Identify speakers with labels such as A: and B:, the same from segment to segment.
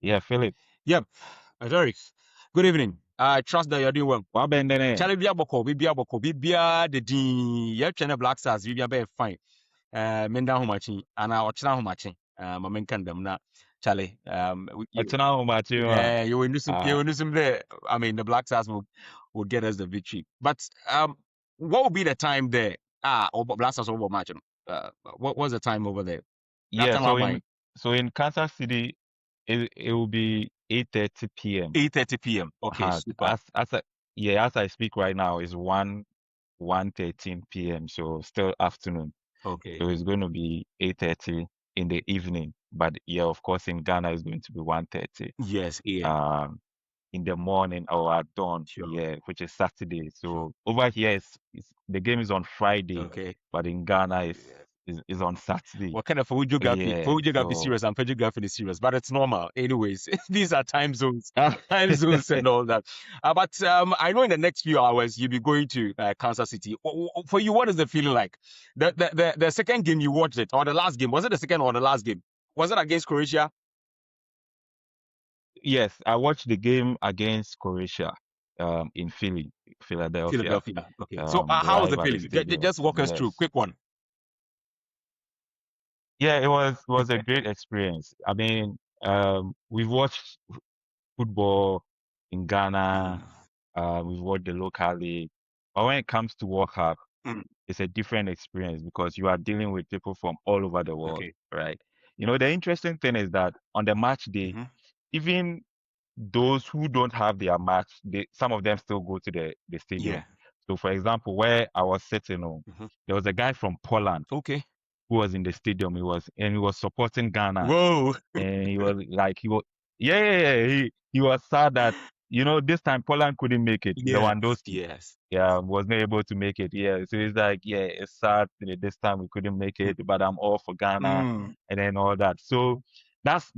A: Yeah, Philip.
B: Yep. Derek, good evening. I trust that you're doing well. Charlie Bia the Dean, yeah, China Black Stars, Bia be fine. Menda Homachi, and our China Homachi, Mamen Kandam na Charlie. You will do some there. I mean, the Black Stars will get us the victory. But what will be the time there? Over Black Stars over match. What was the time over there? That
A: Yeah,
B: time I'm
A: in Kansas City, it will be 8:30 p.m.
B: 8:30 p.m. Okay, super.
A: As I speak right now is 1:13 p.m. So still afternoon.
B: Okay.
A: So it's going to be 8:30 in the evening. But yeah, of course in Ghana it's going to be 1:30.
B: Yes, yeah.
A: Um in the morning or at dawn,
B: Sure.
A: yeah, which is Saturday.
B: Sure.
A: So over here the game is on Friday,
B: Okay.
A: but in Ghana
B: Yeah.
A: is on Saturday.
B: What kind of for geography?
A: Yeah,
B: For geography
A: so
B: serious and for geography is serious, but it's normal. Anyways, these are time zones and all that. But I know in the next few hours you'll be going to Kansas City. For you, what is the feeling like? The second game you watched it, or the last game? Was it the second or the last game? Was it against Croatia?
A: yes, I watched the game against Croatia, in Philadelphia,
B: Philadelphia. Okay. So how was
A: live
B: the
A: at the
B: feeling?
A: stadium.
B: Just walk us through.
A: Yes.
B: Quick one.
A: Yeah, it was a great experience. I mean, we've watched football in Ghana,
B: Mm.
A: we've watched the local league. But when it comes to World Cup,
B: Mm.
A: it's a different experience because you are dealing with people from all over the world,
B: Okay.
A: right? The interesting thing is that on the match day,
B: Mm-hmm.
A: even those who don't have their match, some of them still go to the
B: Yeah.
A: stadium. So, for example, where I was sitting
B: Mm-hmm.
A: there was a guy from Poland
B: Okay.
A: who was in the stadium. He was supporting Ghana,
B: Whoa.
A: and he was sad that this time Poland couldn't make it.
B: Yes.
A: Lewandowski,
B: Yes.
A: yeah, was not able to make it. Yeah, so it's like, yeah, it's sad that this time we couldn't make it, but I'm all for Ghana
B: Mm.
A: and then all that. So that's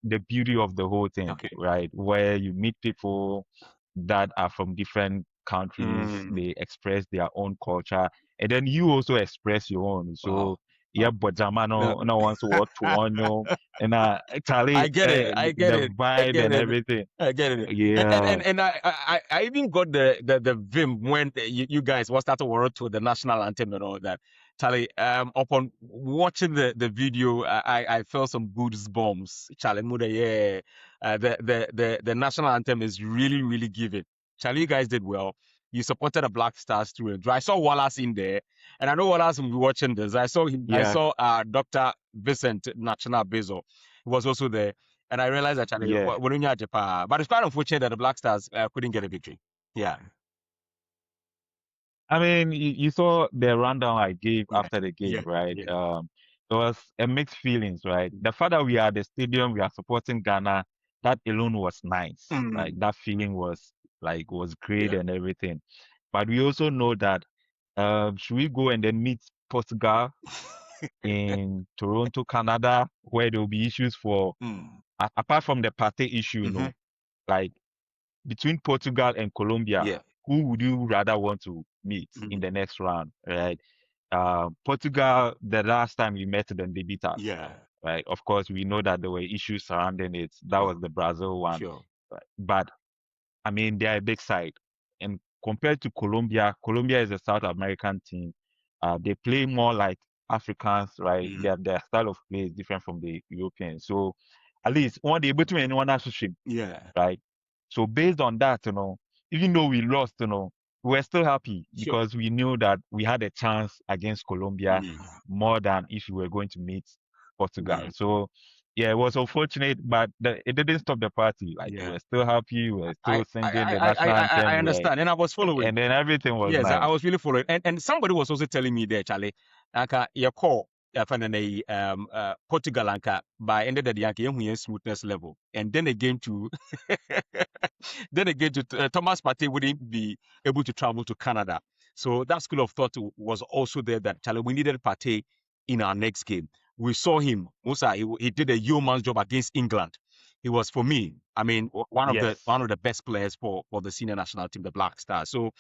A: the beauty of the whole thing,
B: Okay.
A: right? Where you meet people that are from different countries,
B: Mm.
A: they express their own culture, and then you also express your own.
B: Wow.
A: So yeah, but
B: No.
A: Jamano, no one's what to on you, and
B: I
A: Charlie,
B: get it. I get
A: the
B: it. I
A: vibe
B: get
A: and
B: it.
A: everything.
B: I get it.
A: Yeah,
B: And I even got the vim when you guys was started world to the national anthem and all that. Charlie, upon watching the video, I felt some goosebumps. Charlie Muda, yeah. The national anthem is really, really giving. Charlie, you guys did well. You supported the Black Stars through and through. I saw Wallace in there, and I know Wallace will be watching this. I saw him. I
A: yeah,
B: saw Dr. Vincent National Bezo. He was also there. And I realized that
A: yeah.
B: but it's quite unfortunate that the Black Stars couldn't get a victory. Yeah.
A: I mean, you saw the rundown I gave
B: Yeah.
A: after the game,
B: Yeah.
A: right?
B: Yeah.
A: There was a mixed feelings, right? The fact that we are at the stadium, we are supporting Ghana, that alone was nice. Like
B: Mm.
A: that feeling was great
B: Yeah.
A: and everything. But we also know that should we go and then meet Portugal in Toronto, Canada, where there will be issues for
B: Mm.
A: apart from the Partey issue,
B: Mm-hmm.
A: like between Portugal and Colombia,
B: Yeah.
A: who would you rather want to meet in
B: Mm.
A: the next round, right? Portugal, the last time we met them, they beat us,
B: Yeah.
A: right? Of course, we know that there were issues surrounding it. That
B: Sure.
A: was the Brazil one,
B: Sure.
A: right? But I mean, they are a big side, and compared to Colombia, Colombia is a South American team. They play more like Africans, right?
B: Mm.
A: Their style of play is different from the Europeans. So at least one day between anyone else,
B: Yeah.
A: right? So based on that, even though we lost, we were still happy
B: Sure.
A: because we knew that we had a chance against Colombia
B: Mm.
A: more than if we were going to meet Portugal.
B: Mm.
A: So yeah, it was unfortunate, but it didn't stop the party. Like we
B: Yeah.
A: were still happy, we were
B: I,
A: still singing the national
B: I
A: anthem,
B: understand. And I was following.
A: and then everything was
B: Yes, I
A: nice.
B: was really following. And somebody was also telling me there, Charlie, anka your call finally Portugal anka by ended the Yankee smoothness level. And then again to Thomas Partey wouldn't be able to travel to Canada. So that school of thought was also there that Charlie, we needed Partey in our next game. We saw him, Musa, he did a yeoman's job against England. He was, for me, I mean,
A: Yes.
B: one of the best players for the senior national team, the Black Stars. So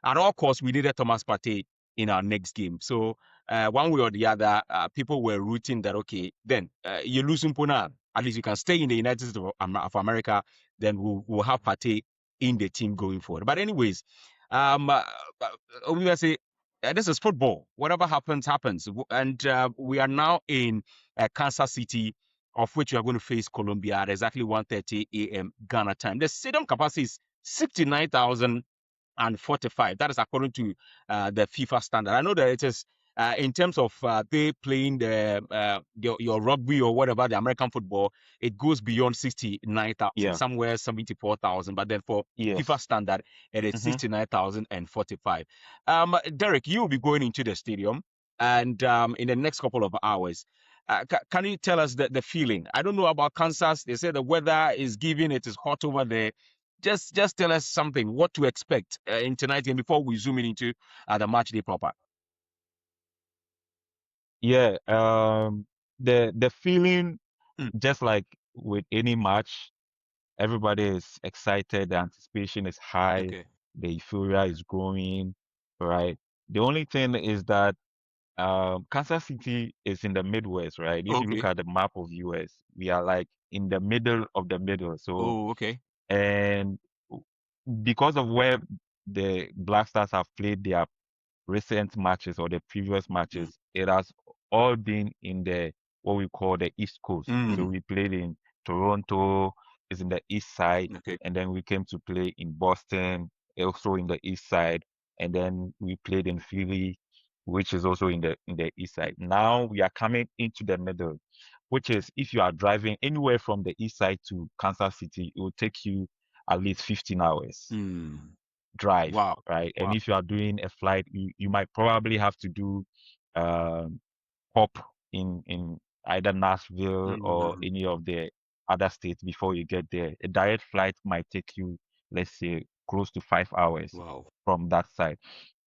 B: at all costs, we needed Thomas Partey in our next game. So one way or the other, people were rooting that, okay, then you lose Mpona, at least you can stay in the United States of America, then we'll have Partey in the team going forward. But anyways, we will say this is football. Whatever happens, happens. And we are now in Kansas City, of which we are going to face Colombia at exactly 1:30 a.m. Ghana time. The stadium capacity is 69,045. That is according to the FIFA standard. I know that it is in terms of they playing your rugby or whatever, the American football, it goes beyond 69,000,
A: Yeah.
B: somewhere 74,000. But then for
A: Yes.
B: FIFA standard, it is 69,045. Derek, you will be going into the stadium, and in the next couple of hours. Can you tell us the feeling? I don't know about Kansas. They say the weather is giving, it is hot over there. Just tell us something, what to expect in tonight's game before we zoom in into the match day proper.
A: Yeah. The feeling,
B: Mm.
A: just like with any match, everybody is excited. The anticipation is high.
B: Okay.
A: The euphoria is growing. Right. The only thing is that Kansas City is in the Midwest, right? If you look
B: Okay.
A: at the map of US, we are like in the middle of the middle. So,
B: Oh, okay.
A: and because of where the Black Stars have played their recent matches or the previous
B: Mm.
A: matches, it has all been in the what we call the East Coast. So
B: Mm.
A: we played in Toronto, is in the East Side,
B: Okay.
A: and then we came to play in Boston, also in the East Side, and then we played in Philly, which is also in the East Side. Now we are coming into the middle, which is if you are driving anywhere from the East Side to Kansas City, it will take you at least 15 hours
B: Mm.
A: drive,
B: Wow.
A: right? And
B: Wow.
A: if you are doing a flight, you might probably have to do um, hop in either Nashville or
B: Mm.
A: any of the other states before you get there. A direct flight might take you, let's say, close to 5 hours
B: Wow.
A: from that side.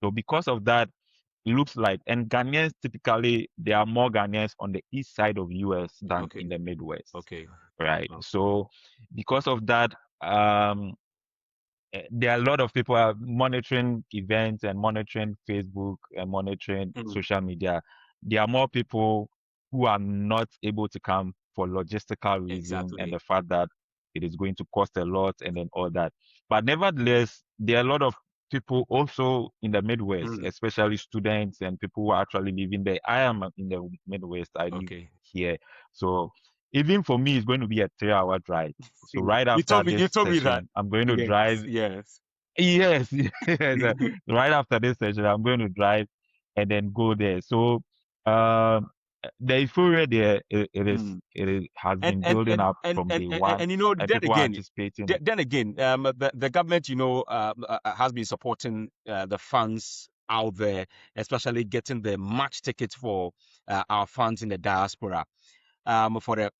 A: So because of that, it looks like, and Ghanaians typically, there are more Ghanaians on the east side of US than
B: Okay.
A: in the Midwest,
B: Okay.
A: right?
B: Okay.
A: So because of that, there are a lot of people are monitoring events and monitoring Facebook and monitoring
B: Mm.
A: social media. There are more people who are not able to come for logistical reason and
B: Exactly.
A: the fact that it is going to cost a lot and then all that. But nevertheless, there are a lot of people also in the Midwest,
B: Mm.
A: especially students and people who are actually living there. I am in the Midwest. I live
B: Okay.
A: here. So even for me, it's going to be a 3 hour drive. So right
B: You
A: after
B: told me.
A: this
B: You told me that.
A: session, I'm going to
B: Yes.
A: drive.
B: Yes.
A: Yes, yes. Right after this session, I'm going to drive and then go there. So, um, the euphoria there,
B: Mm.
A: it has
B: and
A: been
B: and
A: building
B: and
A: up
B: and
A: from
B: and,
A: day
B: and,
A: one,
B: and you know,
A: and
B: then
A: people are
B: again,
A: anticipating.
B: the government, has been supporting the fans out there, especially getting the match tickets for our fans in the diaspora. For the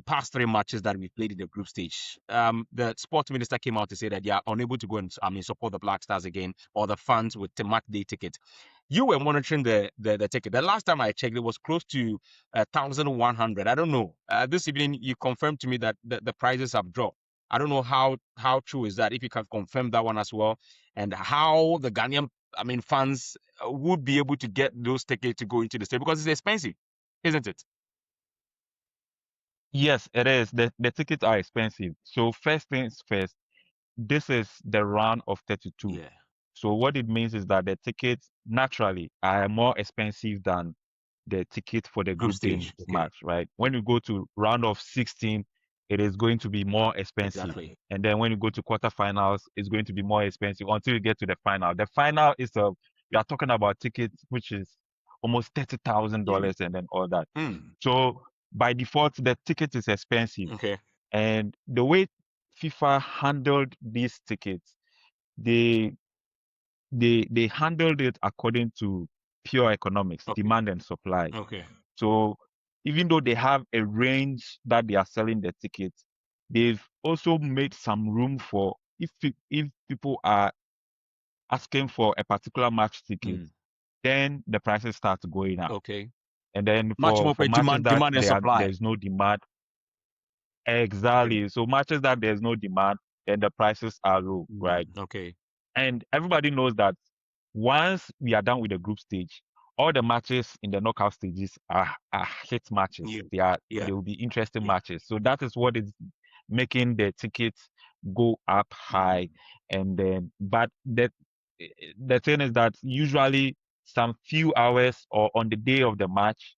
B: past three matches that we played in the group stage, the sports minister came out to say that they are unable to go and support the Black Stars again, or the fans with the match day ticket. You were monitoring the ticket. The last time I checked, it was close to 1,100. I don't know. This evening, you confirmed to me that the prices have dropped. I don't know how true is that. If you can confirm that one as well, and how the Ghanaian fans would be able to get those tickets to go into the stadium, because it's expensive, isn't it?
A: Yes, it is. The tickets are expensive. So first things first, this is the round of 32.
B: Yeah.
A: So what it means is that the tickets naturally are more expensive than the ticket for the
B: Group
A: group game
B: stage. Okay.
A: match, right? When you go to round of 16, it is going to be more expensive.
B: Exactly.
A: And then when you go to quarterfinals, it's going to be more expensive until you get to the final. The final is we are talking about tickets which is almost
B: Yeah.
A: $30,000 and then all that.
B: Mm.
A: So by default, the ticket is expensive.
B: Okay.
A: And the way FIFA handled these tickets, they they handled it according to pure economics,
B: Okay.
A: demand and supply.
B: Okay.
A: So even though they have a range that they are selling the tickets, they've also made some room for if people are asking for a particular match ticket,
B: Mm.
A: then the prices start going up.
B: Okay.
A: And then
B: Much more
A: for
B: by
A: matches that
B: demand and supply.
A: there's no demand,
B: Okay.
A: exactly. So matches that there's no demand, then the prices are low, right?
B: Mm. Okay.
A: And everybody knows that once we are done with the group stage, all the matches in the knockout stages are hit matches.
B: Yeah.
A: They
B: Yeah.
A: will be interesting
B: Yeah.
A: matches. So that is what is making the tickets go up high.
B: Mm.
A: And then, but the thing is that usually some few hours or on the day of the match,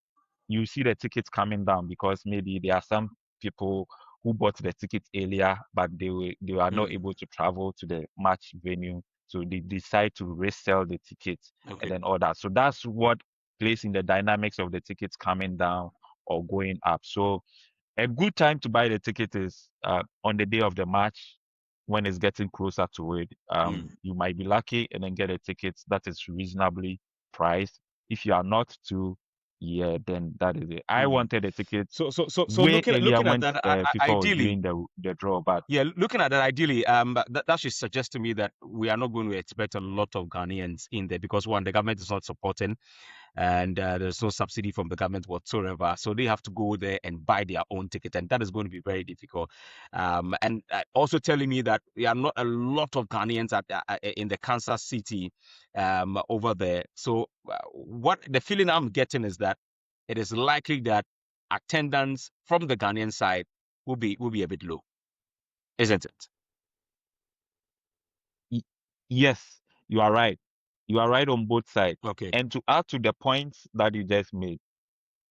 A: you see the tickets coming down because maybe there are some people who bought the tickets earlier, but they are not
B: Mm.
A: able to travel to the match venue, so they decide to resell the tickets and
B: Okay.
A: then all that. So that's what plays in the dynamics of the tickets coming down or going up. So a good time to buy the ticket is on the day of the match when it's getting closer to it.
B: Mm.
A: You might be lucky and then get a ticket that is reasonably priced. If you are not too, yeah, then that is it. I
B: Mm.
A: wanted a ticket
B: So
A: way earlier
B: looking at
A: when
B: that,
A: FIFA was
B: ideally,
A: doing the draw, but
B: yeah, looking at that, ideally, that should suggest to me that we are not going to expect a lot of Ghanaians in there because one, the government is not supporting, and there's no subsidy from the government whatsoever. So they have to go there and buy their own ticket, and that is going to be very difficult. And also telling me that there are not a lot of Ghanaians in the Kansas City over there. So what the feeling I'm getting is that it is likely that attendance from the Ghanaian side will be a bit low, isn't it?
A: y- yes, you are right. You are right on both sides.
B: Okay,
A: And to add to the points that you just made,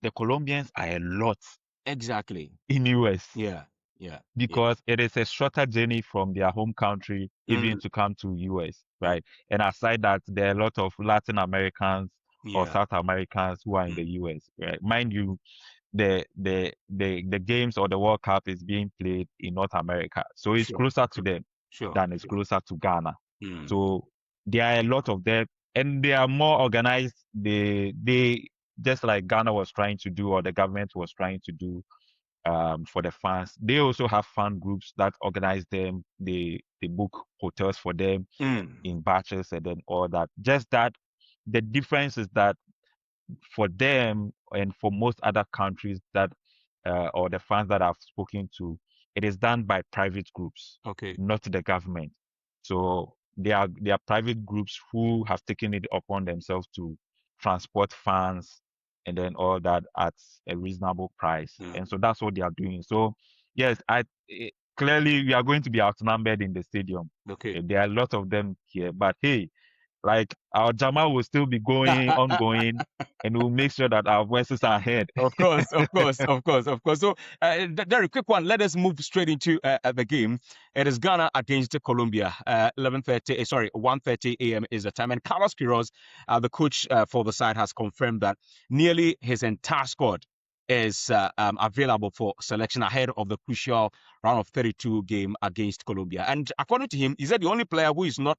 A: the Colombians are a lot
B: exactly.
A: in US,
B: Yeah, yeah, yeah.
A: because it is a shorter journey from their home country even
B: Mm,
A: to come to US,
B: mm,
A: right? And aside that, there are a lot of Latin Americans or
B: yeah.
A: South Americans who are in
B: Mm,
A: the US, right? Mind you, the games or the World Cup is being played in North America, so it's
B: sure,
A: closer to them
B: sure,
A: than it's
B: sure.
A: closer to Ghana.
B: Mm,
A: So there are a lot of them, and they are more organized. They just like Ghana was trying to do, or the government was trying to do for the fans. They also have fan groups that organize them. They book hotels for them
B: mm,
A: in batches and then all that. Just that the difference is that for them and for most other countries that or the fans that I've spoken to, it is done by private groups,
B: okay.
A: not the government. So they are private groups who have taken it upon themselves to transport fans and then all that at a reasonable price. And
B: Mm,
A: so that's what they are doing. So yes, clearly we are going to be outnumbered in the stadium.
B: okay.
A: There are a lot of them here, but hey, like our Jama will still be going, ongoing, and we'll make sure that our voices are heard.
B: Of course, of course, of course, of course. So, very quick one. Let us move straight into the game. It is Ghana against Colombia. 11:30. Sorry, 1:30 a.m. is the time. And Carlos Quiroz, the coach for the side, has confirmed that nearly his entire squad is available for selection ahead of the crucial round of 32 game against Colombia. And according to him, he said the only player who is not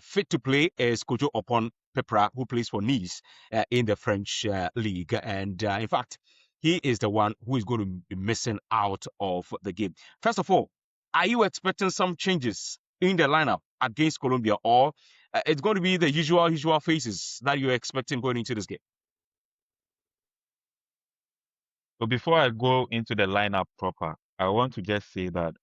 B: fit to play is Kojo Opon Pepra, who plays for Nice in the French league. And in fact, he is the one who is going to be missing out of the game. First of all, are you expecting some changes in the lineup against Colombia, or it's going to be the usual faces that you're expecting going into this game?
A: So before I go into the lineup proper, I want to just say that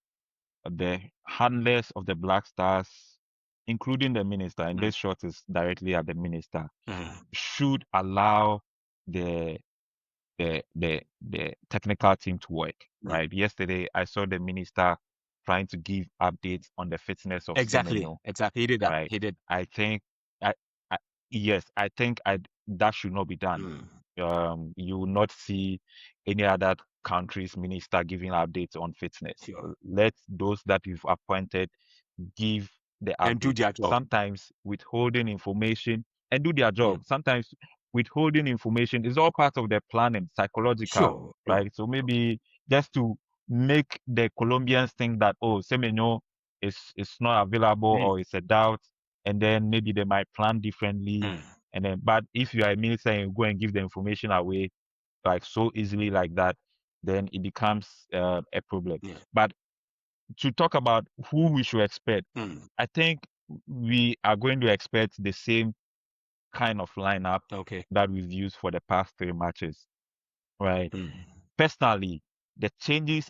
A: the handlers of the Black Stars, including the minister, and
B: Mm,
A: this shot is directly at the minister,
B: mm,
A: should allow the the technical team to work,
B: mm.
A: right? Yesterday, I saw the minister trying to give updates on the fitness of
B: Exactly,
A: Semenyo,
B: exactly. He did that.
A: right?
B: He did.
A: I think, I yes, I think that should not be done.
B: Mm,
A: You will not see any other country's minister giving updates on fitness.
B: sure.
A: Let those that you've appointed give the
B: And do
A: updates.
B: their job.
A: Sometimes withholding information and do their
B: Mm,
A: job. Sometimes withholding information is all part of their planning, psychological,
B: sure, sure.
A: right? So maybe just to make the Colombians think that, oh, Semenyo is not available or
B: Mm,
A: it's a doubt, and then maybe they might plan differently.
B: mm,
A: And then, but if you are a minister and you go and give the information away like so easily like that, then it becomes a problem.
B: yeah.
A: But to talk about who we should expect,
B: Mm,
A: I think we are going to expect the same kind of lineup
B: okay.
A: that we've used for the past three matches, right?
B: Mm,
A: Personally, the changes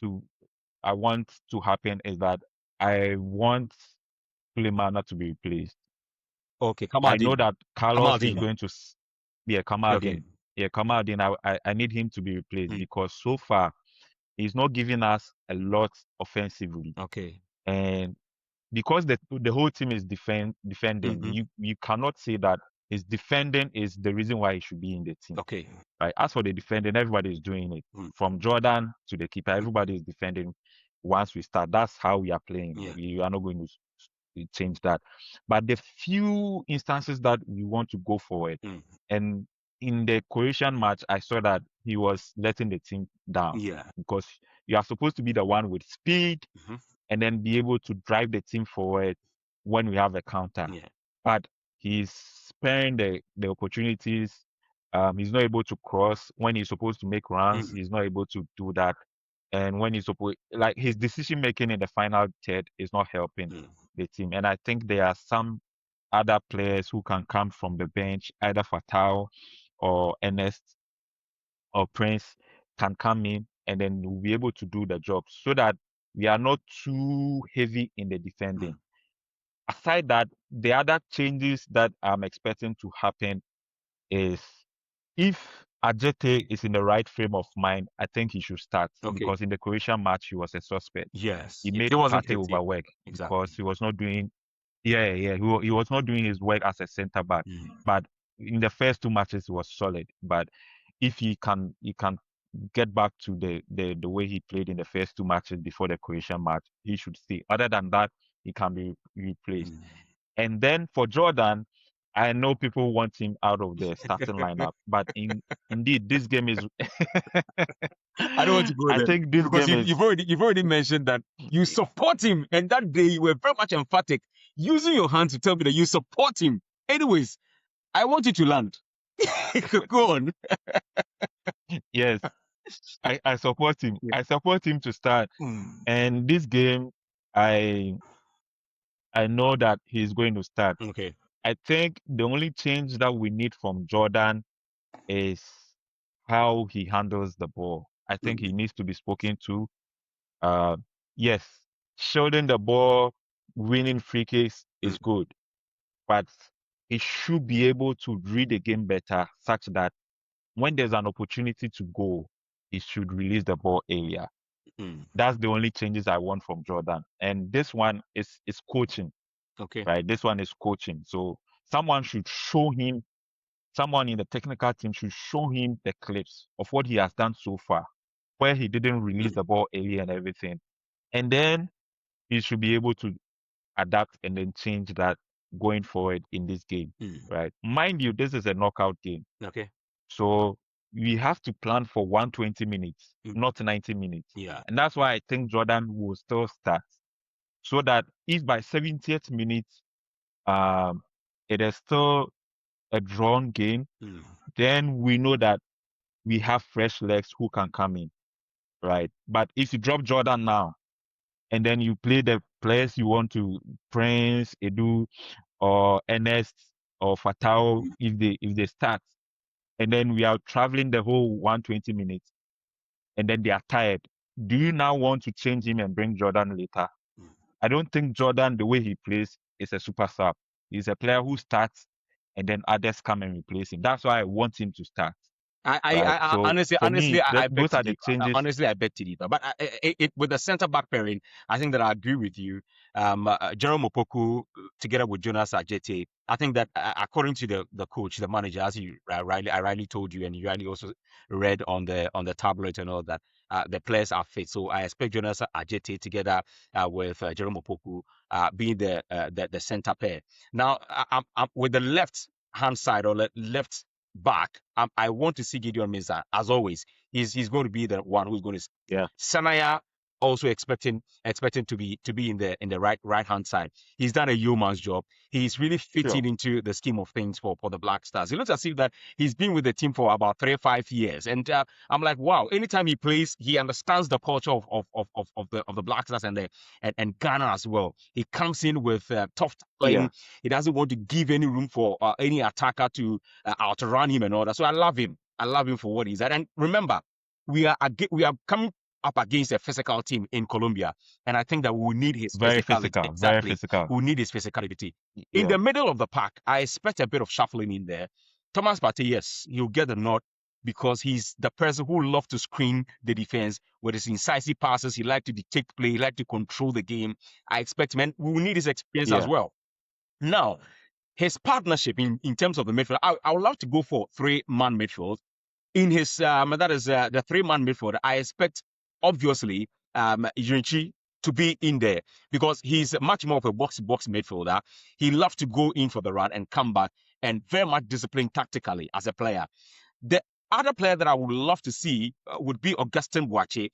A: to I want to happen is that I want Suleiman not to be replaced.
B: Okay,
A: I know
B: Kamaldeen.
A: that Carlos is
B: Kamaldeen.
A: going to, yeah,
B: Okay.
A: Kamaldeen. Yeah, Kamaldeen. I need him to be replaced
B: Mm.
A: because so far he's not giving us a lot offensively.
B: Okay.
A: And because the whole team is defending,
B: Mm-hmm.
A: you cannot say that his defending is the reason why he should be in the team.
B: Okay.
A: Right? As for the defending, everybody is doing it.
B: Mm.
A: From Jordan to the keeper,
B: Mm.
A: everybody is defending once we start. That's how we are playing.
B: Yeah.
A: We are not going to change that. But the few instances that we want to go forward,
B: Mm.
A: and in the Croatian match, I saw that he was letting the team down
B: Yeah.
A: because you are supposed to be the one with speed
B: Mm-hmm.
A: and then be able to drive the team forward when we have a counter.
B: Yeah.
A: But he's sparing the opportunities. He's not able to cross when he's supposed to make runs.
B: Mm.
A: He's not able to do that. And when he's supposed, like his decision making in the final third is not helping
B: Mm.
A: the team. And I think there are some other players who can come from the bench, either Fatal or Ernest or Prince can come in and then we'll be able to do the job so that we are not too heavy in the
B: Mm.
A: defending. Aside that, the other changes that I'm expecting to happen is if Ajete is in the right frame of mind, I think he should start
B: Okay.
A: because in the Croatian match he was a suspect.
B: Yes.
A: He
B: Yes.
A: made
B: He wasn't
A: Partey
B: fit. Yeah.
A: overwork because
B: Exactly.
A: he was not doing he was not doing his work as a centre back.
B: Mm.
A: But in the first two matches he was solid. But if he can get back to the way he played in the first two matches before the Croatian match, he should stay. Other than that, he can be replaced.
B: Mm.
A: And then for Jordan, I know people want him out of the starting lineup, but indeed this game is
B: I don't want to go
A: I
B: there
A: think this
B: because
A: game is
B: you've already mentioned that you support him, and that day you were very much emphatic, using your hand to tell me that you support him. Anyways, I want you to land. Go on.
A: yes, I support him.
B: Yeah.
A: I support him to start.
B: Mm.
A: And this game, I I know that he's going to start.
B: Okay.
A: I think the only change that we need from Jordan is how he handles the ball. I think
B: Mm.
A: he needs to be spoken to. Uh, yes, shielding the ball, winning free kicks is
B: Mm.
A: good, but he should be able to read the game better, such that when there's an opportunity to go, he should release the ball earlier.
B: Mm.
A: That's the only changes I want from Jordan. And this one is coaching,
B: Okay.
A: right? This one is coaching. So someone should show him, someone in the technical team should show him the clips of what he has done so far, where he didn't release
B: Mm.
A: the ball early and everything. And then he should be able to adapt and then change that going forward in this game,
B: Mm.
A: right? Mind you, this is a knockout game.
B: Okay.
A: So we have to plan for 120 minutes,
B: Mm.
A: not 90 minutes.
B: Yeah.
A: And that's why I think Jordan will still start. So that if by 70th minute um it is still a drawn game,
B: Mm.
A: then we know that we have fresh legs who can come in, right? But if you drop Jordan now and then you play the players you want to, Prince, Edu, or Ernest or Fatao, if they start, and then we are traveling the whole 120 minutes, and then they are tired. Do you now want to change him and bring Jordan later?
B: Mm.
A: I don't think Jordan, the way he plays, is a super sub. He's a player who starts and then others come and replace him. That's why I want him to start, right? So for me,
B: I beg
A: those
B: to
A: are the
B: differ.
A: changes.
B: Honestly, I beg to differ. But with the centre back pairing, I think that I agree with you. Jerome Opoku together with Jonas Ajete. I think that according to the coach, the manager, as you rightly told you, and you rightly also read on the tablet and all that, the players are fit. So I expect Jonas Ajete together with Jerome Opoku being the centre pair. Now, I'm with the left hand side or left back, I want to see Gideon Mensah as always. He's going to be the one who's going to.
A: Yeah,
B: Sanaya also expecting to be in the right hand side. He's done a yeoman's job. He's really
A: sure.
B: fitting into the scheme of things for the Black Stars. It looks as if that he's been with the team for about 3 or 5 years, and I'm like, wow. Anytime he plays, he understands the culture of the Black Stars and Ghana as well. He comes in with tough
A: Yeah,
B: tackling. He doesn't want to give any room for any attacker to outrun him and all that. So I love him. I love him for what he's at. And remember, we are coming up against a physical team in Colombia. And I think that we need his
A: Very
B: physicality.
A: physical, very
B: Exactly.
A: physical.
B: We need his physicality. In
A: Yeah,
B: the middle of the pack, I expect a bit of shuffling in there. Thomas Partey, yes, he'll get the nod because he's the person who loves to screen the defense with his incisive passes. He likes to dictate play. He likes to control the game. I expect, man, we will need his experience as
A: yeah,
B: well. Now, his partnership in terms of the midfield, I would love to go for three-man midfield. In his that is the three-man midfield, I expect obviously Yunchi to be in there because he's much more of a box-to-box midfielder. He loves to go in for the run and come back and very much disciplined tactically as a player. The other player that I would love to see would be Augustin Boache.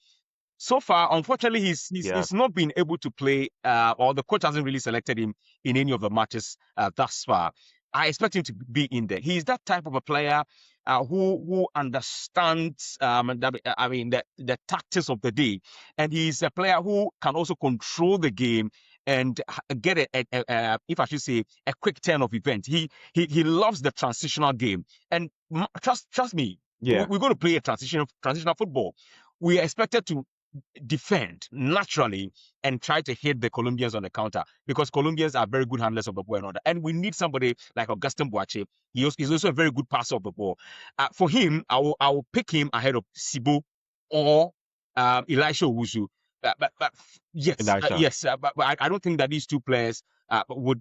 B: So far, unfortunately,
A: yeah,
B: he's not been able to play, or the coach hasn't really selected him in any of the matches thus far. I expect him to be in there. He's that type of a player who understands, the tactics of the day, and he's a player who can also control the game and get if I should say, a quick turn of events. He loves the transitional game, and trust me,
A: yeah,
B: we're going to play a transitional football. We are expected to defend naturally and try to hit the Colombians on the counter because Colombians are very good handlers of the ball and all that. And we need somebody like Augustin Boache. He's also a very good passer of the ball. For him, I will pick him ahead of Sibo or Elisha Owusu. But yes,
A: Elisha.
B: yes, but I don't think that these two players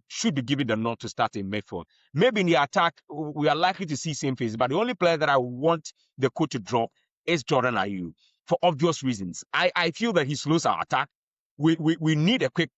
B: should be given the nod to start in midfield. Maybe in the attack, we are likely to see same faces, but the only player that I want the coach to drop is Jordan Ayew for obvious reasons. I feel that he slows our attack. We need a quick,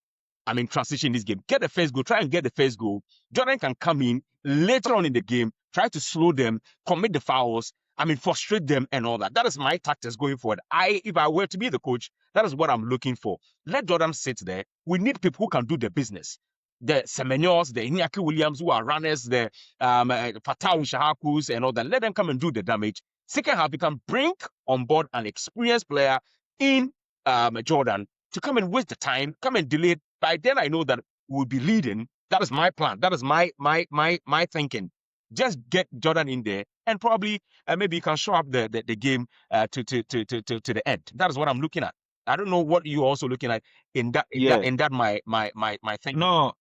B: transition in this game. Get the first goal, try and get the first goal. Jordan can come in later on in the game, try to slow them, commit the fouls, frustrate them and all that. That is my tactics going forward. If I were to be the coach, that is what I'm looking for. Let Jordan sit there. We need people who can do the business. The Semenyos, the Iñaki Williams, who are runners, the Fatau Shahakus and all that. Let them come and do the damage. Second half, you can bring on board an experienced player in Jordan to come and waste the time, come and delay it. By then, I know that we'll be leading. That is my plan. That is my thinking. Just get Jordan in there, and probably maybe you can show up the game to the end. That is what I'm looking at. I don't know what you're also looking at
A: Yeah.
B: in that my thinking.
A: No,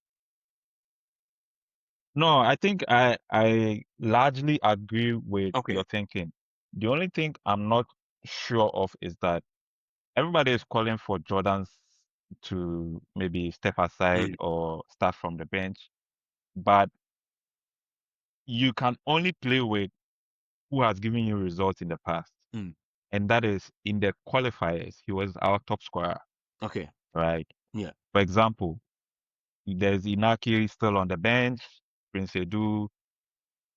A: no, I think I largely agree with
B: Okay.
A: your thinking. The only thing I'm not sure of is that everybody is calling for Jordans to maybe step aside
B: Mm,
A: or start from the bench, but you can only play with who has given you results in the past.
B: mm.
A: And that is in the qualifiers, he was our top scorer,
B: Okay.
A: right?
B: Yeah.
A: For example, there's Inaki still on the bench, Prince Edu,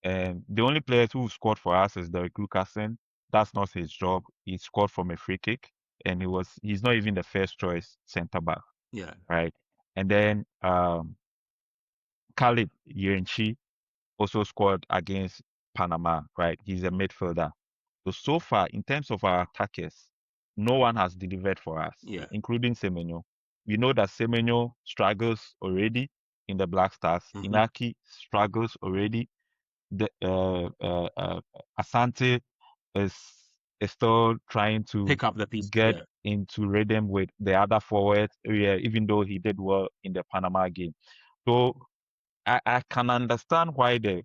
A: and the only players who scored for us is Derek Lucasen. That's not his job. He scored from a free kick, and he's not even the first choice centre back,
B: Yeah.
A: right? And then Khalid Yerenchi also scored against Panama, right? He's a midfielder. So far, in terms of our attackers, no one has delivered for us,
B: Yeah.
A: including Semenyo. We know that Semenyo struggles already in the Black Stars.
B: Mm-hmm.
A: Inaki struggles already. The Asante is still trying to
B: Pick up the piece.
A: get
B: Yeah.
A: into rhythm with the other forwards, yeah, even though he did well in the Panama game. So I can understand why the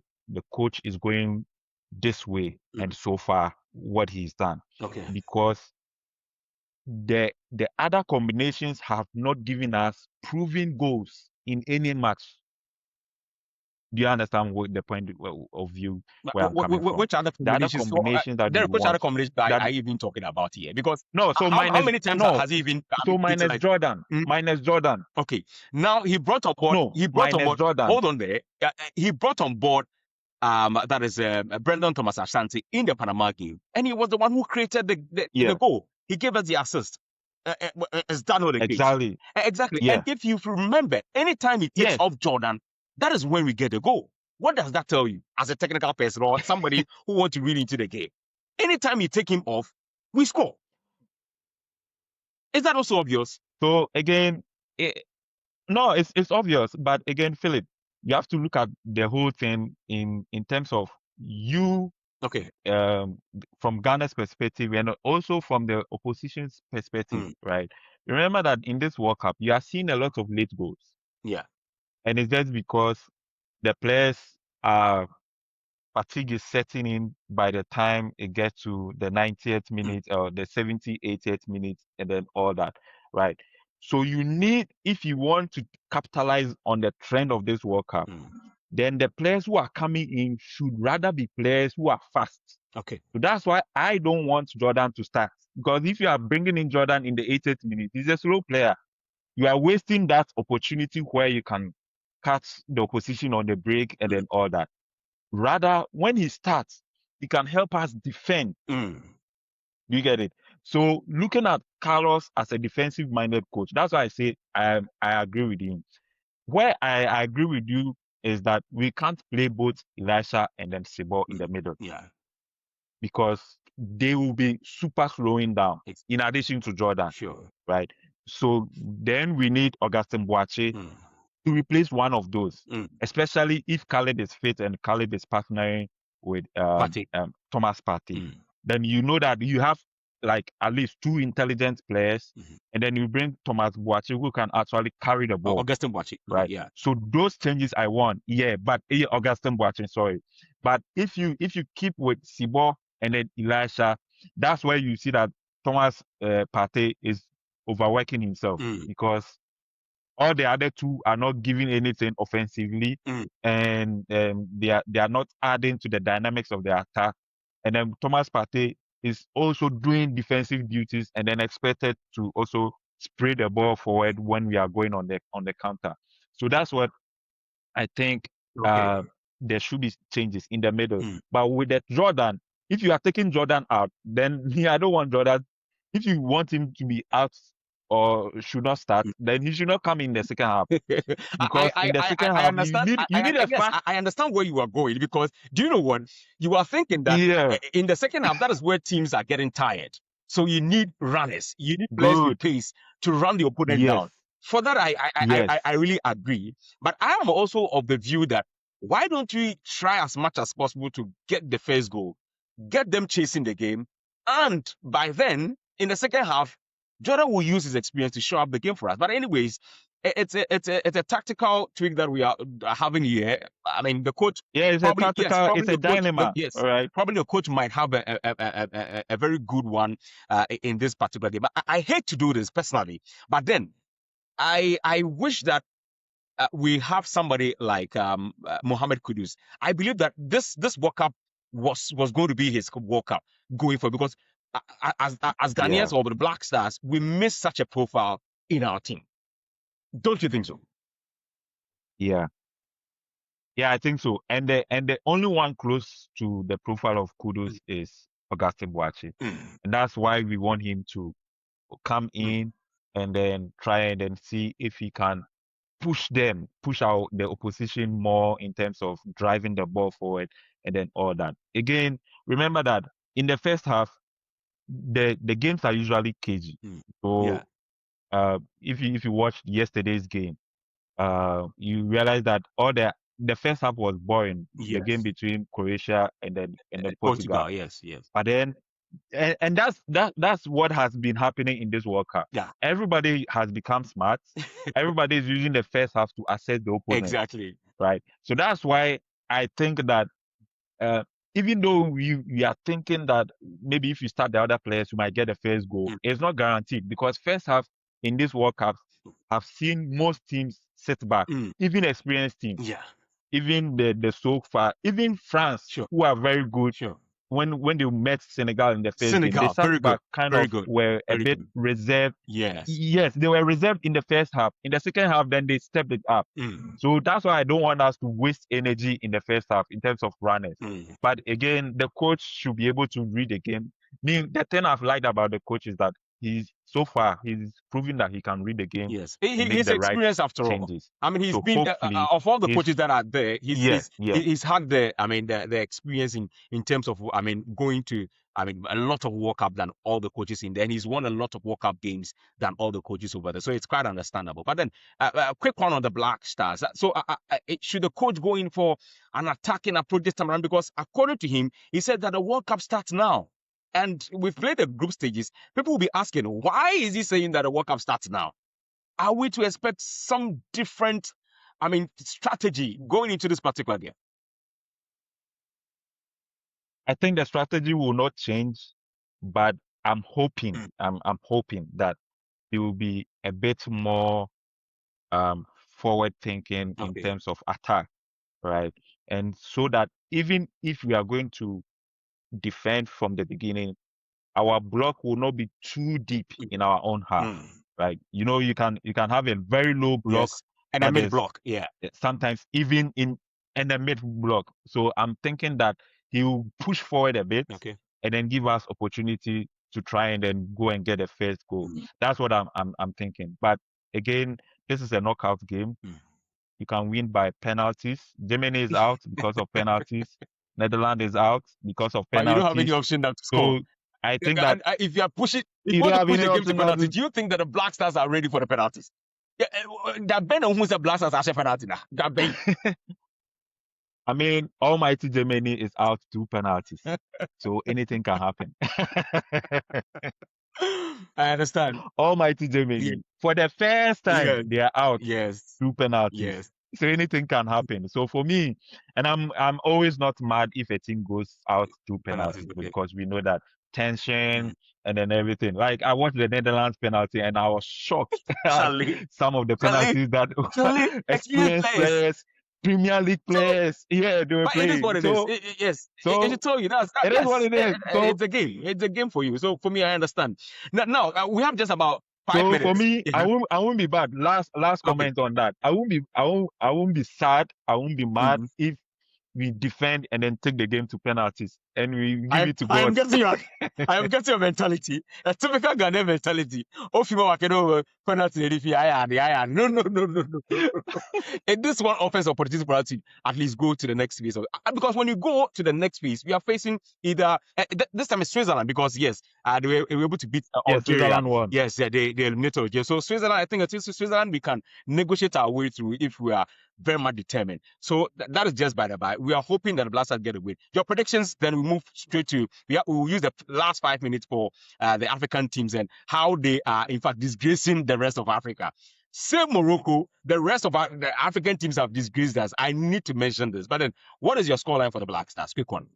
A: coach is going this way and
B: Mm.
A: so far what he's done
B: Okay.
A: because the other combinations have not given us proven goals in any match. Do you understand what the point of view where I'm coming from?
B: Which other
A: The other
B: combinations?
A: combinations that we
B: Derek, which other
A: want
B: combinations
A: that
B: are you even talking about here? Because
A: no, so
B: how
A: minus
B: many times
A: no,
B: has he even
A: so minus
B: utilized?
A: Jordan,
B: Mm,
A: minus Jordan.
B: okay. Now he brought on board.
A: No, minus Jordan.
B: Hold on there. He brought on board. That is Brendan Thomas Asante in the Panama game, and he was the one who created the
A: Yeah,
B: goal. He gave us the assist. Is that not the case?
A: exactly.
B: Exactly. And
A: Yeah.
B: if you remember, anytime he takes
A: Yes.
B: off Jordan, that is when we get the goal. What does that tell you as a technical person or somebody who wants to read into the game? Anytime you take him off, we score. Is that also obvious?
A: So again, no, it's obvious, but again, Philip, you have to look at the whole thing in terms of you
B: Okay.
A: From Ghana's perspective and also from the opposition's perspective,
B: Mm.
A: right? Remember that in this World Cup, you are seeing a lot of late goals,
B: Yeah.
A: and it's just because the players are fatigue is setting in by the time it gets to the 90th
B: Mm.
A: minute or the 70th, 80th minute, and then all that, right? So you need, if you want to capitalize on the trend of this World Cup,
B: Mm.
A: then the players who are coming in should rather be players who are fast.
B: Okay.
A: So that's why I don't want Jordan to start. Because if you are bringing in Jordan in the 80th minute, he's a slow player. You are wasting that opportunity where you can catch the opposition on the break and
B: Mm.
A: then all that. Rather, when he starts, he can help us defend.
B: Mm.
A: You get it? So looking at Carlos as a defensive minded coach, that's why I say I agree with him. Where I agree with you is that we can't play both Elisha and then Sibor in
B: Mm.
A: the middle
B: Yeah.
A: because they will be super slowing down
B: It's
A: in addition to Jordan,
B: sure.
A: right? So then we need Augustin Boache
B: Mm.
A: to replace one of those,
B: Mm.
A: especially if Khaled is fit and Khaled is partnering with
B: Partey.
A: Thomas Partey.
B: Mm.
A: Then you know that you have like at least two intelligent players,
B: Mm.
A: and then you bring Thomas Boache who can actually carry the ball,
B: Augustin Partey.
A: right?
B: Yeah.
A: So those changes I want, yeah, but Augustin Boache, sorry, but if you keep with Sibo and then Elisha, that's where you see that Thomas Partey is overworking himself
B: Mm.
A: because all the other two are not giving anything offensively,
B: Mm.
A: and they are not adding to the dynamics of the attack. And then Thomas Partey is also doing defensive duties and then expected to also spray the ball forward when we are going on the counter. So that's what I think
B: Okay.
A: there should be changes in the middle.
B: Mm.
A: But with that Jordan, if you are taking Jordan out, then me, I don't want Jordan. If you want him to be out or should not start, then he should not come in the second half. Because in the second
B: I
A: half, you
B: understand.
A: need you need a
B: Yes,
A: fast.
B: I understand where you are going because do you know what? You are thinking that
A: Yeah,
B: in the second half, that is where teams are getting tired. So you need runners, you need players with
A: good.
B: pace to run the opponent
A: Yes,
B: down. For that,
A: yes,
B: I really agree. But I am also of the view that why don't we try as much as possible to get the first goal, get them chasing the game, and by then in the second half, Jordan will use his experience to show up the game for us. But anyways, it's a tactical tweak that we are having here. I mean, the coach
A: yeah. It's a tactical.
B: probably
A: It's a
B: the coach,
A: dilemma.
B: yes,
A: All right.
B: probably the coach might have a very good one in this particular game. But I hate to do this personally, but then I wish that we have somebody like Mohamed Kudus. I believe that this World Cup was going to be his World Cup going for because as
A: Yeah,
B: Ghanaians or the Black Stars, we miss such a profile in our team. Don't you think so?
A: yeah, yeah. I think so. And the only one close to the profile of Kudos is Augustin Boachi,
B: Mm.
A: and that's why we want him to come
B: Mm.
A: in and then try and then see if he can push out the opposition more in terms of driving the ball forward and then all that. Again, remember that in the first half, the games are usually cagey.
B: Mm. Yeah.
A: So if you watched yesterday's game, you realize that all the first half was boring, the game
B: Yes.
A: between Croatia and then Portugal.
B: Portugal. Yes. Yes.
A: But then and that's what has been happening in this World Cup.
B: Yeah.
A: Everybody has become smart. Everybody is using the first half to assess the opponent,
B: Exactly.
A: right? So that's why I think that uh, even though we are thinking that maybe if you start the other players, you might get the first goal,
B: Mm.
A: it's not guaranteed because first half in this World Cup, I've seen most teams sit back,
B: Mm.
A: even experienced teams,
B: Yeah.
A: even the so far, even France,
B: Sure.
A: who are very good
B: Sure.
A: when they met Senegal in the first game, they
B: Senegal.
A: sat
B: Very good.
A: back, kind
B: Very
A: of
B: good.
A: were a
B: Very
A: bit
B: good.
A: reserved.
B: Yes.
A: Yes, they were reserved in the first half. In the second half, then they stepped it up.
B: Mm.
A: So that's why I don't want us to waste energy in the first half in terms of runners.
B: Mm.
A: But again, the coach should be able to read the game. Me, the thing I've liked about the coach is that he's so far he's proving that he can read the game
B: Yes,
A: and make
B: he's
A: the right
B: experienced after all.
A: changes.
B: I mean, he's
A: So
B: been
A: hopefully
B: of all the
A: he's
B: coaches that are there,
A: yeah, yeah.
B: he's had the the experience in terms of going to a lot of World Cup than all the coaches in there, and he's won a lot of World Cup games than all the coaches over there. So it's quite understandable. But then a quick one on the Black Stars. So should the coach go in for an attacking approach this time around? Because according to him, he said that the World Cup starts now. And we've played the group stages. People will be asking, why is he saying that the World Cup starts now? Are we to expect some different, strategy going into this particular game?
A: I think the strategy will not change, but I'm hoping,
B: Mm.
A: I'm hoping that it will be a bit more forward thinking in
B: Okay.
A: terms of attack, right? And so that even if we are going to defend from the beginning, our block will not be too deep in our own half.
B: Mm.
A: Right? You can have a very low block
B: Yes. And a
A: that
B: mid
A: is
B: block. Yeah.
A: sometimes even in the mid block. So I'm thinking that he will push forward a bit
B: Okay.
A: and then give us opportunity to try and then go and get a first goal.
B: Mm.
A: That's what I'm thinking. But again, this is a knockout game.
B: Mm.
A: You can win by penalties. Germany is out because of penalties. Netherlands is out because of
B: But you don't have any
A: penalties.
B: option now to score.
A: So I think that
B: And if you are pushing, if you
A: you
B: want
A: don't
B: to
A: have
B: push
A: any
B: the game to
A: option now
B: penalties,
A: to.
B: do you think that the Black Stars are ready for the penalties? Yeah, that Ben who's the Black Stars are penalty now. That Ben.
A: I mean, Almighty Germany is out two penalties, so anything can happen.
B: I understand.
A: Almighty
B: Yeah.
A: Germany, for the first time,
B: Yeah.
A: they are out
B: Yes.
A: two penalties,
B: Yes.
A: so anything can happen. So for me, and I'm always not mad if a team goes out two
B: Penalties.
A: penalties
B: Okay.
A: because we know that
B: Mm.
A: tension and then everything. Like I watched the Netherlands penalty and I was shocked at
B: Charlie.
A: some of the
B: Charlie.
A: penalties that
B: Charlie. Experienced
A: experienced
B: players.
A: players, Premier League
B: Charlie.
A: players, yeah, they were
B: But it is what
A: playing.
B: it is.
A: So
B: Yes, it
A: so
B: should tell you
A: it is what
B: yes,
A: it is.
B: it's a game. It's a game for you. So for me, I understand. Now we have just about 5 minutes.
A: For me,
B: Yeah.
A: I won't be bad. Last
B: Okay.
A: comment on that. I won't be sad. I won't be mad
B: Mhm.
A: if we defend and then take the game to penalties and we give
B: I
A: it to
B: I am
A: God.
B: getting your I am getting your mentality. A typical Ghanaian mentality. If you want to penalty, if you I no no no no no no. And this one offers opportunity for us to at least go to the next phase. Because when you go to the next phase, we are facing either this time it's Switzerland because yes, they were able to beat
A: Yeah,
B: Algeria.
A: Switzerland won.
B: Yes, yeah, they eliminated Algeria. So Switzerland, I think it's Switzerland we can negotiate our way through if we are very much determined. So that is just by the by. We are hoping that the Blasters get a win. Your predictions, then we move straight to, we will use the last 5 minutes for the African teams and how they are, in fact, disgracing the rest of Africa. Save Morocco, the rest of the African teams have disgraced us. I need to mention this. But then, what is your scoreline for the Black Stars? Quick one.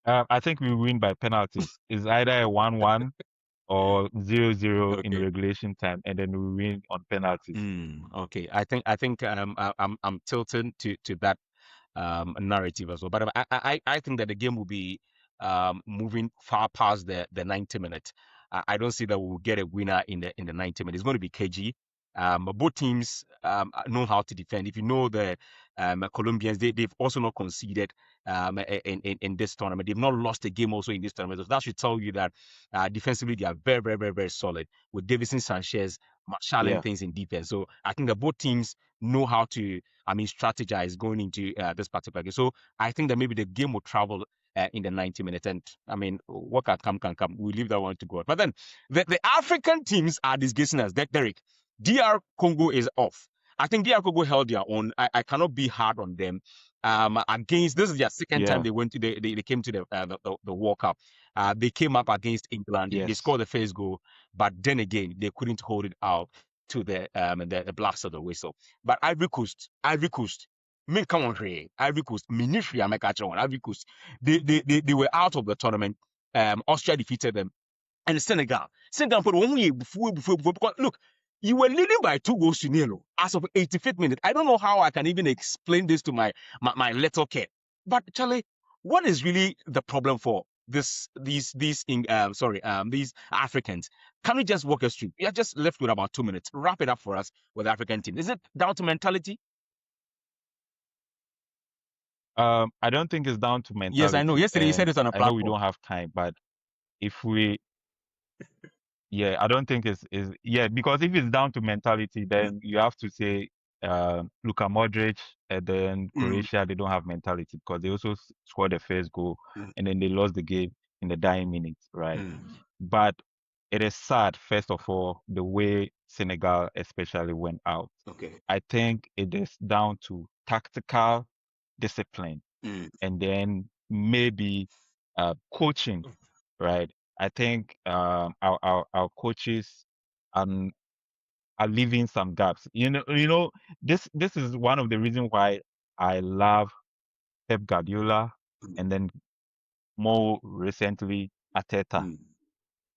A: I think we win by penalties. It's either a 1-1 or 0-0 in
B: Okay.
A: regulation time, and then we win on penalties.
B: Okay. I think I'm tilting to that narrative as well. But I think that the game will be moving far past the 90 minutes. I don't see that we'll get a winner in the 90 minutes. It's going to be KG. But both teams know how to defend. If you know the Colombians, they've also not conceded in this tournament. They've not lost a game also in this tournament. So that should tell you that defensively they are very, very, very, very solid with Davison Sanchez marshalling
A: Yeah.
B: things in defense. So I think that both teams know how to, strategize going into this particular game. So I think that maybe the game will travel in the 90 minutes. And what can come. We leave that one to God. But then the African teams are disgracing us. Derek, DR Congo is off. I think DR Congo held their own. I cannot be hard on them. Against this is their second time
A: Yeah.
B: they went to they came to the World Cup. They came up against England. They
A: Yes.
B: scored the first goal, but then again they couldn't hold it out to the blast of the whistle. But Ivory Coast, me come on here. Ivory Coast, Ministry Ivory Coast. They were out of the tournament. Austria defeated them. And Senegal put one way before because look, you were leading by 2-0 as of 85th minute. I don't know how I can even explain this to my little kid. But Charlie, what is really the problem for these Africans? Can we just walk us through? We are just left with about 2 minutes. Wrap it up for us with the African team. Is it down to mentality?
A: I don't think it's down to
B: Yes, I know.
A: mentality,
B: Yesterday you said
A: and
B: it on a
A: I know we
B: platform.
A: don't have time, but if we Yeah, I don't think yeah, because if it's down to mentality, then you have to say Luka Modric and then
B: Mm,
A: Croatia, they don't have mentality because they also scored the first goal
B: mm,
A: and then they lost the game in the dying minutes, right?
B: mm.
A: But it is sad, first of all, the way Senegal especially went out.
B: Okay.
A: I think it is down to tactical discipline
B: Mm,
A: and then maybe coaching, right? I think our coaches um, are leaving some gaps. This is one of the reasons why I love Pep Guardiola
B: mm,
A: and then more recently Ateta.
B: mm.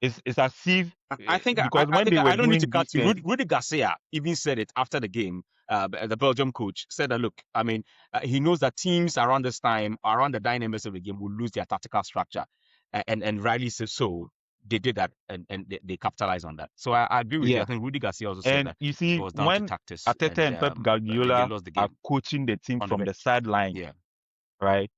A: It's as if
B: I think
A: because
B: I
A: when
B: think
A: they were
B: I don't need to
A: doing
B: cut
A: this
B: you. Rudy Garcia even said it after the game. The Belgium coach said that look, I mean, he knows that teams around this time, around the dynamics of the game, will lose their tactical structure, and rightly so. They did that, and they capitalized on that. So I agree with you. I
A: yeah,
B: think Rudy Garcia also said
A: and
B: that
A: you
B: it
A: see
B: was down to
A: when
B: tactics,
A: Ateta
B: and
A: and Pep
B: they
A: Guardiola
B: lost the
A: are
B: game
A: coaching the team
B: on the
A: from the
B: bench.
A: sideline,
B: Yeah.
A: right?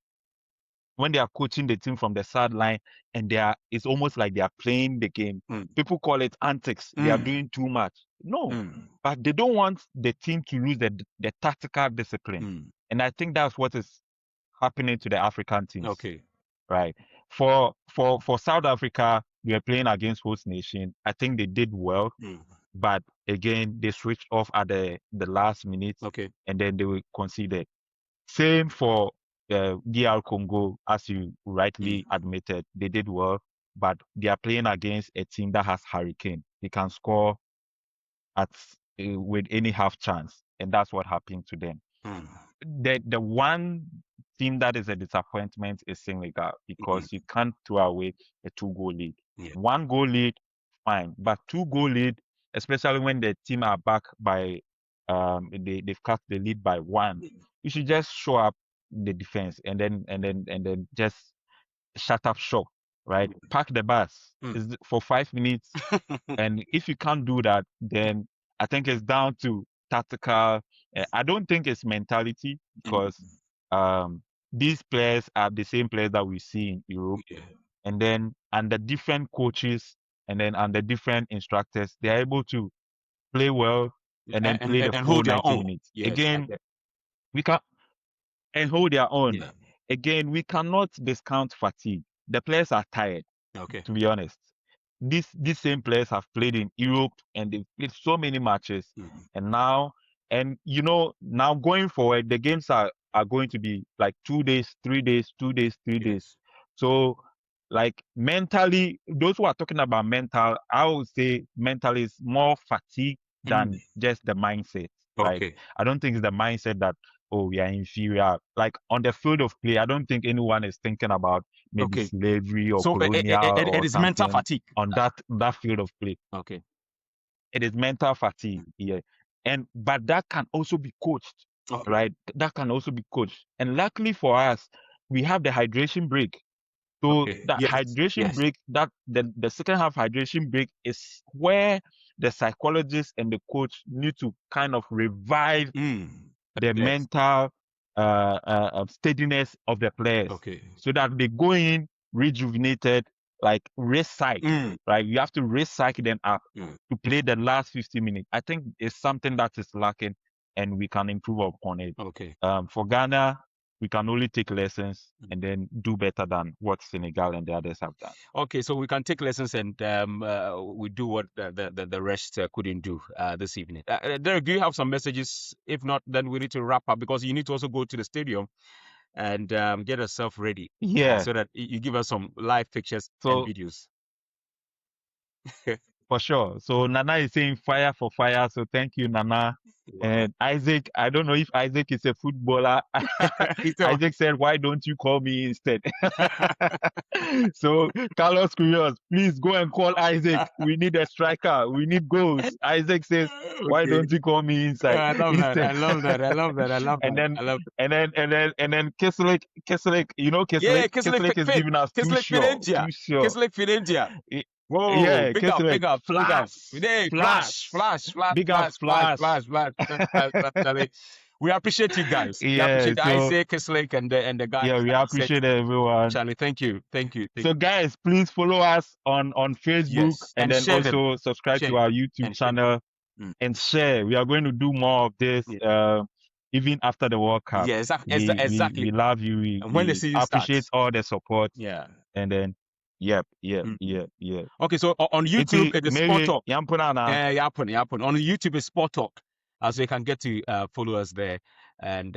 A: When they are coaching the team from the sideline and it's almost like they are playing the game.
B: Mm,
A: People call it antics. They are
B: mm,
A: doing too much. No,
B: mm,
A: but they don't want the team to lose the tactical discipline.
B: mm.
A: And I think that's what is happening to the African teams,
B: Okay.
A: right? For South Africa, we are playing against host nation. I think they did well,
B: Mm,
A: but again, they switched off at the last minute
B: okay.
A: and then they were conceded. Same for DR Congo, as you rightly
B: Mm,
A: admitted, they did well, but they are playing against a team that has Hurricane. They can score at with any half chance, and that's what happened to them.
B: mm,
A: The one team that is a disappointment is Senegal
B: mm.
A: because you can't throw away a 2 goal lead.
B: Yeah.
A: 1 goal lead, fine, but 2 goal lead, especially when the team are back by they've cut the lead by one. You should just show up the defense and then just shut up shop, right? Park the bus
B: Mm.
A: is for 5 minutes, and if you can't do that, then I think it's down to tactical. I don't think it's mentality because
B: Mm.
A: these players are the same players that we see in Europe,
B: Yeah.
A: and then under different coaches and then under different instructors, they are able to play well and then play the
B: And
A: full
B: hold their
A: 90
B: own.
A: minutes.
B: Yes, I
A: Again,
B: get.
A: we can and hold their own.
B: Yeah.
A: Again, we cannot discount fatigue. The players are tired,
B: Okay.
A: to be honest. These same players have played in Europe and they've played so many matches.
B: Mm.
A: And now going forward, the games are going to be like 2 days, 3 days, 2 days, 3 days.
B: Yes.
A: So like mentally, those who are talking about mental, I would say mental is more fatigue
B: Mm.
A: than just the mindset, right?
B: Okay.
A: I don't think it's the mindset that, oh, we are inferior. Like on the field of play, I don't think anyone is thinking about maybe
B: Okay.
A: slavery or
B: So
A: colonial
B: it
A: or
B: is mental
A: something
B: fatigue.
A: on that field of play.
B: Okay.
A: It is mental fatigue, yeah. And but that can also be coached,
B: Okay.
A: right? That can also be coached. And luckily for us, we have the hydration break. So
B: Okay.
A: that
B: Yes.
A: hydration
B: Yes.
A: break, that the second half hydration break is where the psychologist and the coach need to kind of revive
B: Mm.
A: the
B: Yes.
A: mental steadiness of the players
B: Okay.
A: so that they go in rejuvenated, like race psych,
B: Mm.
A: right? You have to race psych them up
B: Mm.
A: to play the last 50 minutes. I think it's something that is lacking and we can improve upon it.
B: Okay.
A: For Ghana, we can only take lessons
B: Mm.
A: and then do better than what Senegal and the others have done.
B: Okay, so we can take lessons and we do what the rest couldn't do this evening. Derek, do you have some messages? If not, then we need to wrap up because you need to also go to the stadium and get yourself ready
A: Yeah.
B: so that you give us some live pictures and
A: So
B: videos.
A: for sure. So Nana is saying fire for fire. So thank you, Nana.
B: Wow.
A: And Isaac, I don't know if Isaac is a footballer.
B: So,
A: Isaac said, why don't you call me instead? So Carlos Curios, please go and call Isaac. We need a striker. We need goals. Isaac says, why
B: okay.
A: don't you call me inside
B: I love that. I
A: instead?
B: love that. I love that. I love
A: And
B: that.
A: then
B: I love
A: and then Kislik, you know
B: Yeah,
A: Kislik?
B: Kislik
A: Kislik is
B: Fit.
A: giving us too
B: Kislik
A: sure,
B: Fidentia.
A: too sure.
B: Kislik Fidentia. Whoa,
A: Yeah,
B: big up,
A: Kislik.
B: big up, big up.
A: Flash,
B: Hey,
A: flash.
B: flash, flash, flash,
A: Big up
B: flash, flash,
A: Flash.
B: flash, flash. We appreciate you guys. We
A: Yeah,
B: appreciate
A: so
B: Isaac, Kislake, and the guys
A: yeah, we
B: that you said.
A: appreciate everyone.
B: Charlie, thank you.
A: So guys, please follow us on Facebook
B: Yes.
A: and
B: And
A: then
B: share them.
A: also subscribe
B: Share
A: to our YouTube
B: and share them.
A: channel
B: Mm.
A: and share. We are going to do more of this
B: Yeah.
A: even after the World Cup.
B: Yeah, exactly.
A: We love you.
B: And when the
A: We
B: season
A: appreciate
B: starts.
A: all the support.
B: Yeah.
A: And then yep.
B: Mm.
A: Yeah.
B: Okay, so on YouTube,
A: Iti
B: it is Sport
A: maybe
B: Talk.
A: yampuna na.
B: Yappen. On YouTube, it's Sport Talk. So you can get to follow us there and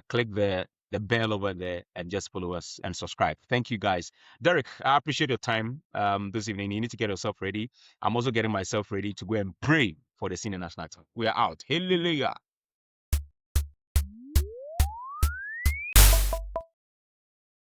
B: click the bell over there and just follow us and subscribe. Thank you, guys. Derek, I appreciate your time this evening. You need to get yourself ready. I'm also getting myself ready to go and pray for the senior national team. We are out. Hallelujah.